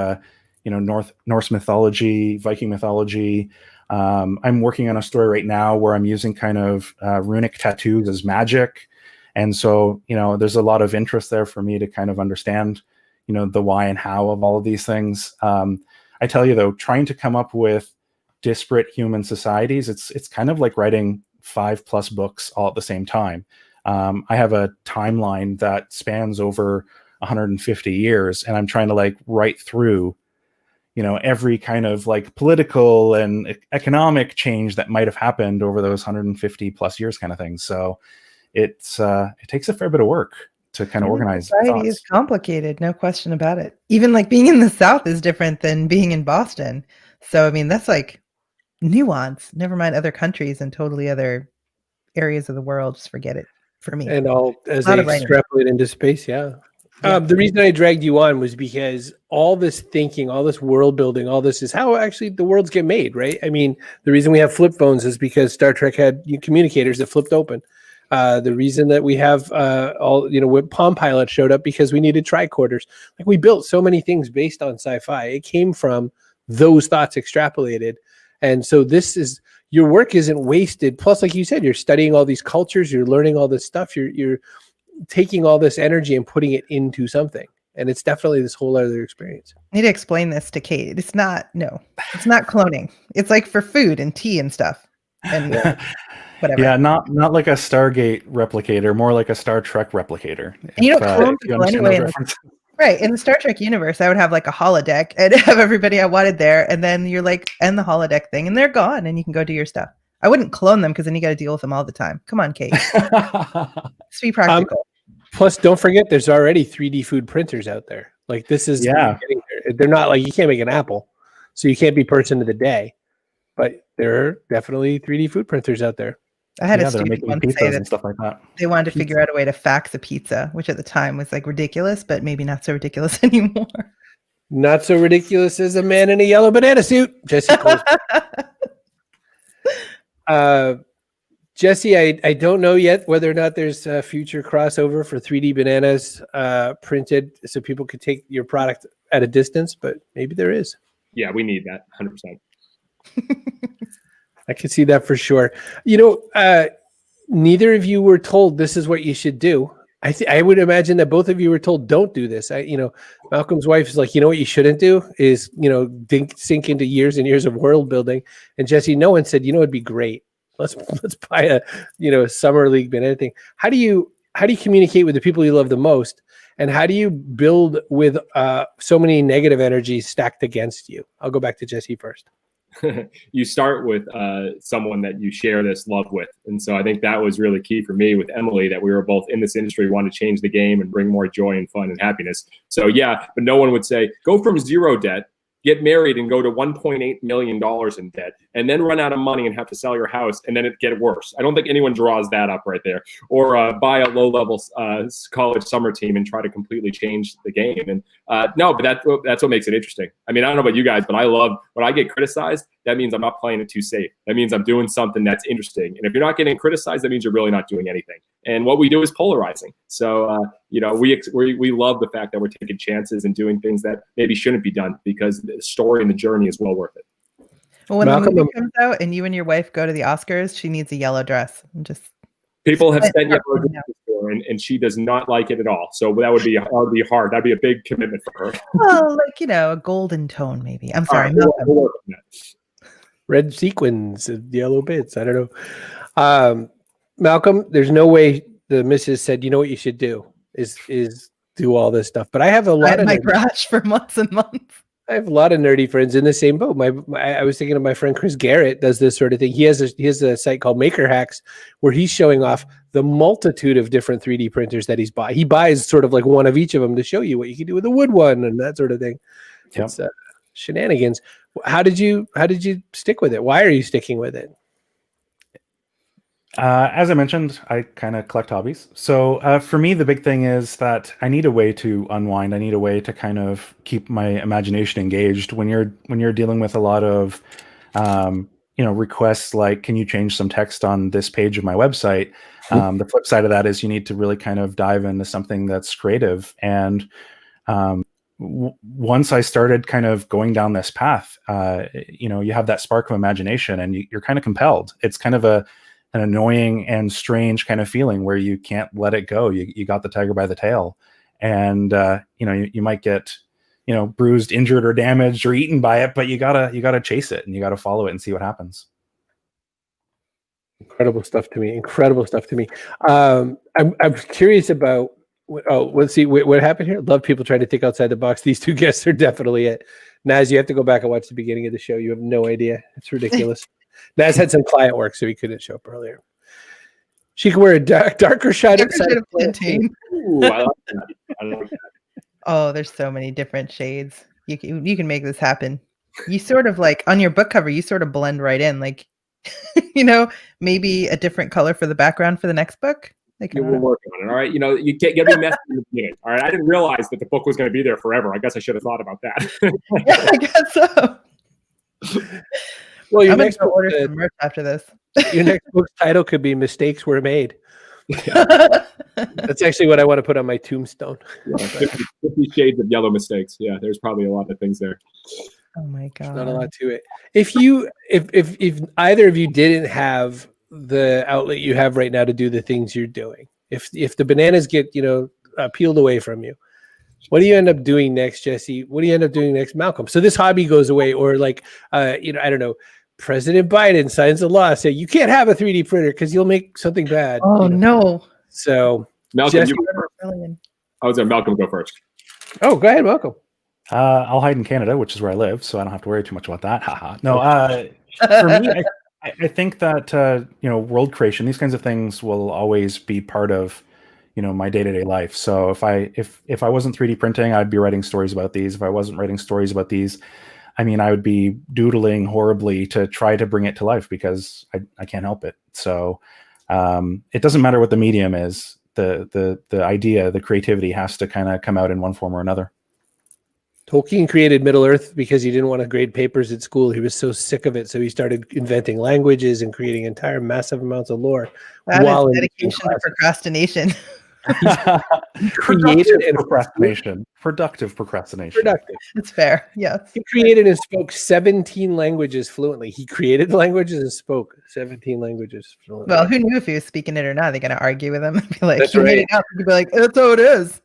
Norse mythology, Viking mythology. I'm working on a story right now where I'm using kind of runic tattoos as magic. And so, there's a lot of interest there for me to kind of understand, the why and how of all of these things. I tell you though, trying to come up with disparate human societies, it's kind of like writing 5+ books all at the same time. I have a timeline that spans over 150 years, and I'm trying to like write through every kind of like political and economic change that might have happened over those 150+ years kind of thing. So it takes a fair bit of work to kind of organize. Society is complicated, no question about it. Even like being in the South is different than being in Boston. So, I mean, that's like nuance, never mind other countries and totally other areas of the world. Just forget it for me. And all as they extrapolate into space. Yeah. The reason I dragged you on was because all this thinking, all this world building, all this is how actually the worlds get made, right? I mean, the reason we have flip phones is because Star Trek had communicators that flipped open. The reason that we have when Palm Pilot showed up because we needed tricorders. Like we built so many things based on sci-fi. It came from those thoughts extrapolated. And so your work isn't wasted. Plus, like you said, you're studying all these cultures, you're learning all this stuff, you're taking all this energy and putting it into something. And it's definitely this whole other experience. I need to explain this to Kate. It's not cloning. It's like for food and tea and stuff. And whatever. Yeah, not like a Stargate replicator, more like a Star Trek replicator. And you don't clone people anyway. Right. In the Star Trek universe, I would have like a holodeck and have everybody I wanted there. And then you're like, end the holodeck thing and they're gone and you can go do your stuff. I wouldn't clone them because then you got to deal with them all the time. Come on, Kate. Let's be practical. Plus, don't forget, there's already 3D food printers out there. Like this is, they're not like, you can't make an apple. So you can't be person of the day. But there are definitely 3D food printers out there. I had a student once say that and stuff like that. They wanted to figure out a way to fax a pizza, which at the time was like ridiculous, but maybe not so ridiculous anymore. Not so ridiculous as a man in a yellow banana suit. Jesse Cole. Jesse, I don't know yet whether or not there's a future crossover for 3D bananas printed so people could take your product at a distance, but maybe there is. Yeah, we need that 100%. I can see that for sure. Neither of you were told this is what you should do. I would imagine that both of you were told don't do this. Malcolm's wife is like, what you shouldn't do is, sink into years and years of world building. And Jesse, no one said, it'd be great. Let's buy a summer league banana thing. How do you communicate with the people you love the most, and how do you build with so many negative energies stacked against you? I'll go back to Jesse first. You start with someone that you share this love with. And so I think that was really key for me with Emily, that we were both in this industry, want to change the game and bring more joy and fun and happiness. So yeah, but no one would say, go from zero debt, get married and go to $1.8 million in debt, and then run out of money and have to sell your house, and then it get worse. I don't think anyone draws that up right there. Or buy a low-level college summer team and try to completely change the game. And no, but that's what makes it interesting. I mean, I don't know about you guys, but I love when I get criticized. That means I'm not playing it too safe. That means I'm doing something that's interesting. And if you're not getting criticized, that means you're really not doing anything. And what we do is polarizing. So, we love the fact that we're taking chances and doing things that maybe shouldn't be done, because the story and the journey is well worth it. Well, when the movie comes out and you and your wife go to the Oscars, she needs a yellow dress. People have sent yellow dresses to her, and she does not like it at all. So that would be hard. That'd be a big commitment for her. Well, a golden tone, maybe. I'm sorry. We'll red sequins, yellow bits. I don't know. Malcolm, there's no way the missus said, you know what you should do is do all this stuff. But I have a lot of my garage for months and months. I have a lot of nerdy friends in the same boat. I was thinking of my friend Chris Garrett does this sort of thing. He has a site called Maker Hacks where he's showing off the multitude of different 3D printers that he's bought. He buys sort of like one of each of them to show you what you can do with a wood one and that sort of thing. Yep. It's shenanigans. How did you stick with it? Why are you sticking with it? As I mentioned, I kind of collect hobbies. So for me, the big thing is that I need a way to unwind. I need a way to kind of keep my imagination engaged. When you're dealing with a lot of requests like, can you change some text on this page of my website? The flip side of that is you need to really kind of dive into something that's creative. And once I started kind of going down this path, you have that spark of imagination and you're kind of compelled. It's kind of an annoying and strange kind of feeling where you can't let it go. You got the tiger by the tail, and you might get bruised, injured, or damaged, or eaten by it, but you gotta chase it and you gotta follow it and see what happens. Incredible stuff to me. I'm curious about. Let's see what happened here. Love people trying to think outside the box. These two guests are definitely it. Naz, you have to go back and watch the beginning of the show. You have no idea. It's ridiculous. Naz had some client work, so he couldn't show up earlier. She could wear a darker shade of plantain. Ooh, I like that. Oh, there's so many different shades. You can make this happen. You sort of like on your book cover, you sort of blend right in, like maybe a different color for the background for the next book. We're working on it. All right. You can't get me messy in the beginning. All right. I didn't realize that the book was going to be there forever. I guess I should have thought about that. Yeah, I guess so. Well, I'm going to order some merch after this. Your next book's title could be "Mistakes Were Made." Yeah. That's actually what I want to put on my tombstone. 50 shades of yellow mistakes. Yeah, there's probably a lot of things there. Oh my god, there's not a lot to it. If either of you didn't have the outlet you have right now to do the things you're doing, if the bananas get peeled away from you, what do you end up doing next, Jesse? What do you end up doing next, Malcolm? So this hobby goes away, or I don't know, President Biden signs a law saying you can't have a 3D printer because you'll make something bad. Oh no! So Malcolm, Jesse, Malcolm, go first. Oh, go ahead, Malcolm. I'll hide in Canada, which is where I live, so I don't have to worry too much about that. Haha. No, for me, I think that world creation, these kinds of things will always be part of my day-to-day life. So if I wasn't 3D printing, I'd be writing stories about these. If I wasn't writing stories about these, I would be doodling horribly to try to bring it to life because I can't help it. So it doesn't matter what the medium is. The idea, the creativity has to kind of come out in one form or another. Tolkien created Middle-earth because he didn't want to grade papers at school. He was so sick of it, so he started inventing languages and creating entire massive amounts of lore. That is dedication to procrastination. Productive procrastination. Productive. It's fair. Yes. He created and spoke 17 languages fluently. He created languages and spoke 17 languages fluently. Well, who knew if he was speaking it or not? They're going to argue with him and be like, "That's right." You'd be like, "That's how it is."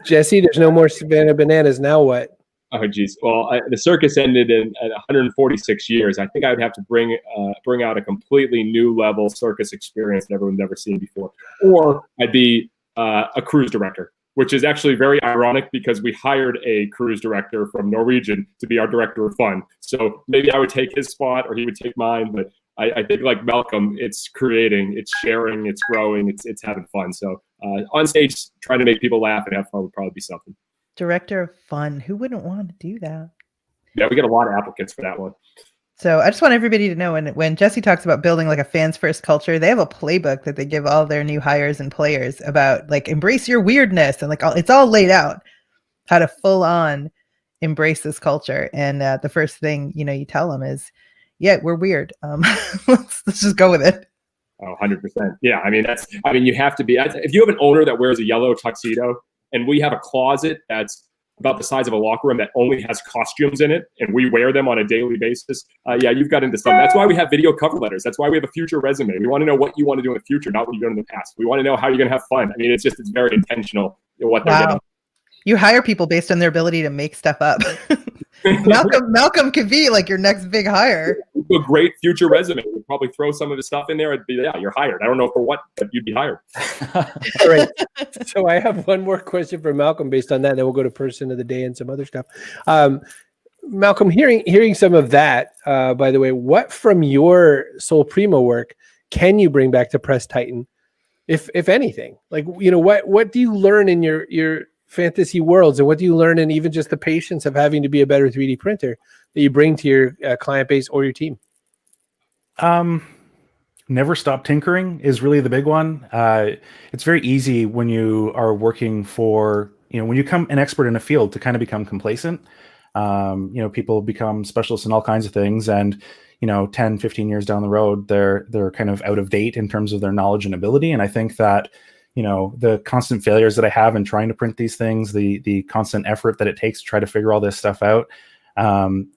Jesse, there's no more Savannah Bananas. Now what? Oh, geez. Well, the circus ended at 146 years. I think I would have to bring out a completely new level circus experience that everyone's never seen before. Or I'd be a cruise director, which is actually very ironic because we hired a cruise director from Norwegian to be our director of fun. So maybe I would take his spot or he would take mine. But I think like Malcolm, it's creating, it's sharing, it's growing, it's having fun. So on stage, trying to make people laugh and have fun would probably be something. Director of fun. Who wouldn't want to do that? Yeah, we get a lot of applicants for that one. So I just want everybody to know when Jesse talks about building like a fans first culture, they have a playbook that they give all their new hires and players about like embrace your weirdness and like it's all laid out how to full on embrace this culture. And the first thing, you tell them is, yeah, we're weird. Let's just go with it. Oh, 100%. Yeah. I mean, you have to be, if you have an owner that wears a yellow tuxedo and we have a closet that's about the size of a locker room that only has costumes in it, and we wear them on a daily basis, yeah, you've got into something. That's why we have video cover letters. That's why we have a future resume. We want to know what you want to do in the future, not what you've done in the past. We want to know how you're going to have fun. I mean, it's very intentional what they're getting. You hire people based on their ability to make stuff up. Malcolm could be like your next big hire. A great future resume. We'd probably throw some of his stuff in there. It'd be, yeah, you're hired. I don't know for what, but you'd be hired. All right. So I have one more question for Malcolm based on that. Then we'll go to person of the day and some other stuff. Malcolm, hearing some of that, by the way, what from your Sol Primo work can you bring back to Press Titan, if anything? Like, what do you learn in your fantasy worlds, and what do you learn in even just the patience of having to be a better 3D printer that you bring to your client base or your team? Never stop tinkering is really the big one. It's very easy when you are working for, when you become an expert in a field to kind of become complacent. People become specialists in all kinds of things, and 10, 15 years down the road, they're kind of out of date in terms of their knowledge and ability. And I think that the constant failures that I have in trying to print these things, the constant effort that it takes to try to figure all this stuff out,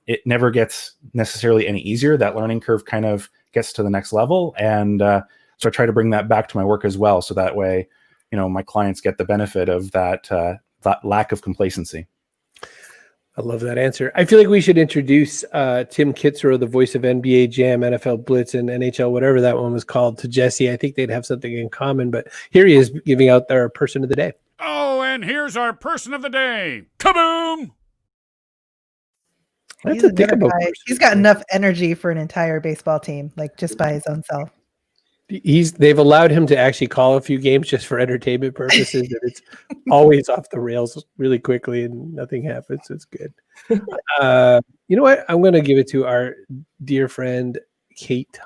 it never gets necessarily any easier. That learning curve kind of gets to the next level. And so I try to bring that back to my work as well. So that way, my clients get the benefit of that lack of complacency. I love that answer. I feel like we should introduce Tim Kitzrow, the voice of NBA Jam, NFL Blitz, and NHL, whatever that one was called, to Jesse. I think they'd have something in common, but here he is giving out our person of the day. Oh, and here's our person of the day. Kaboom! He's got enough energy for an entire baseball team, like just by his own self. They've allowed him to actually call a few games just for entertainment purposes, and it's always off the rails really quickly and nothing happens. It's good. You know what? I'm going to give it to our dear friend, Kate.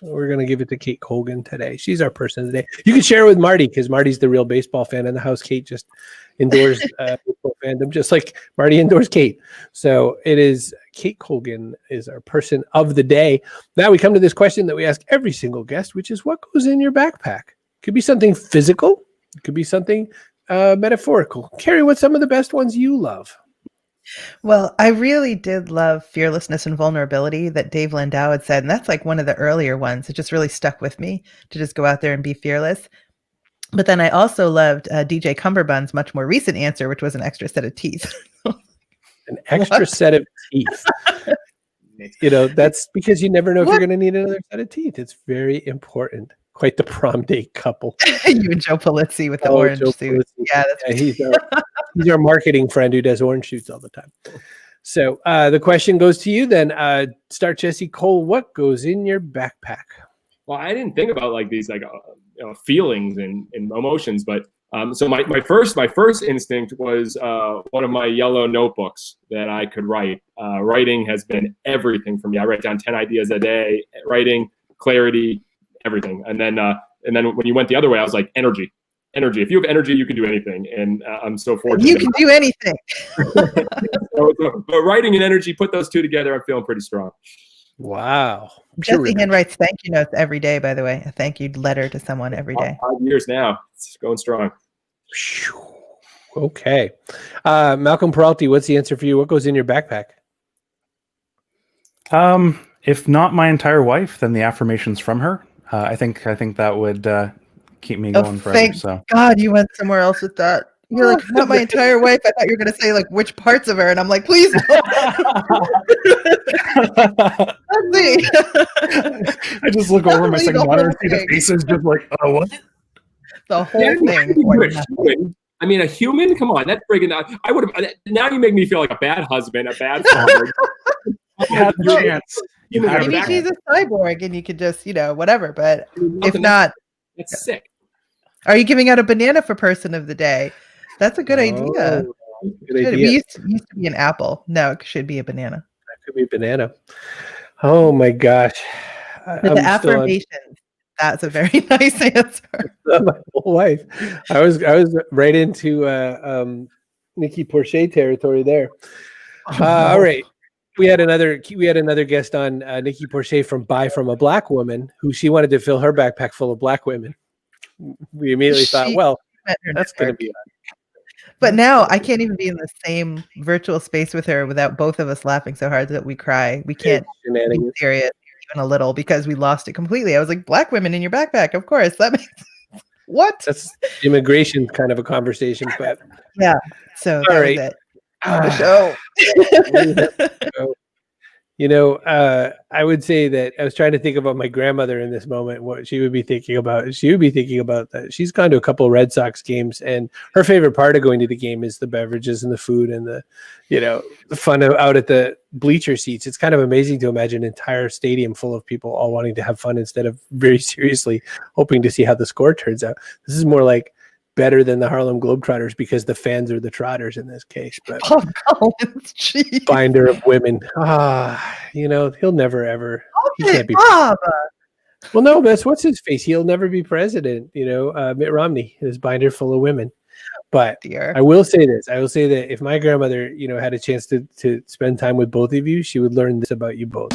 We're going to give it to Kate Colgan today. She's our person of the day. You can share it with Marty because Marty's the real baseball fan in the house. Kate just endorsed baseball fandom, just like Marty endorsed Kate. So it is Kate Colgan is our person of the day. Now we come to this question that we ask every single guest, which is what goes in your backpack? Could be something physical. It could be something metaphorical. Kerry, what's some of the best ones you love? Well, I really did love fearlessness and vulnerability that Dave Landau had said. And that's like one of the earlier ones. It just really stuck with me to just go out there and be fearless. But then I also loved DJ Cumberbund's much more recent answer, which was an extra set of teeth. An extra set of teeth. That's because you never know if you're going to need another set of teeth. It's very important. Quite the prom date couple. You and Joe Polizzi with the orange suit. Yeah, he's our marketing friend who does orange shoots all the time. So the question goes to you then. Start Jesse Cole. What goes in your backpack? Well, I didn't think about like these feelings and emotions, but so my first instinct was one of my yellow notebooks that I could write. Writing has been everything for me. I write down 10 ideas a day. Writing, clarity, everything. And then when you went the other way, I was like, energy. If you have energy, you can do anything. And I'm so fortunate. You can do anything. But writing and energy, put those two together, I'm feeling pretty strong. Wow. Jesse handwrites thank you notes every day, by the way. A thank you letter to someone every day. 5 years now. It's going strong. Okay. Malcolm Peralty, what's the answer for you? What goes in your backpack? If not my entire wife, then the affirmations from her. I think that would keep me going forever. Thank God you went somewhere else with that. You're like, not my entire wife. I thought you were going to say like which parts of her. And I'm like, please don't. That's me. I just look over my Definitely second the monitor and whole see the thing. faces just like, oh, what? The whole Yeah, thing. you're a human. I mean, a human? Come on, that's friggin' out. I would have. Now you make me feel like a bad husband, a bad father. You had the chance. You had Maybe the she's chance. a cyborg and you could just, whatever. But if Nothing, not, that's sick. are you giving out a banana for person of the day? That's a good idea. Oh, good Good. idea. We used to be an apple. No, it should be a banana. That could be banana. Oh my gosh. But the I'm still on affirmations. That's a very nice answer. my whole life. I was right into Nikki Porcher territory there. All right. We had another guest on, Nikki Porcher from Buy From a Black Woman, who she wanted to fill her backpack full of black women. We immediately thought, well, that's going to be But now I can't even be in the same virtual space with her without both of us laughing so hard that we cry. We can't be shenanigans. serious even a little because we lost it completely. I was like, black women in your backpack, of course. That makes what? That's immigration kind of a conversation, but Yeah. So all that right. was it. The show. I would say that I was trying to think about my grandmother in this moment, what she would be thinking about. She would be thinking about that. She's gone to a couple of Red Sox games, and her favorite part of going to the game is the beverages and the food and the fun out at the bleacher seats. It's kind of amazing to imagine an entire stadium full of people all wanting to have fun instead of very seriously hoping to see how the score turns out. This is more like better than the Harlem Globetrotters because the fans are the trotters in this case. But binder of women. He'll never ever. He can't be. Bob. Well, no, that's what's his face. He'll never be president. Mitt Romney, his binder full of women. But Dear. I will say this. I will say that if my grandmother, had a chance to spend time with both of you, she would learn this about you both.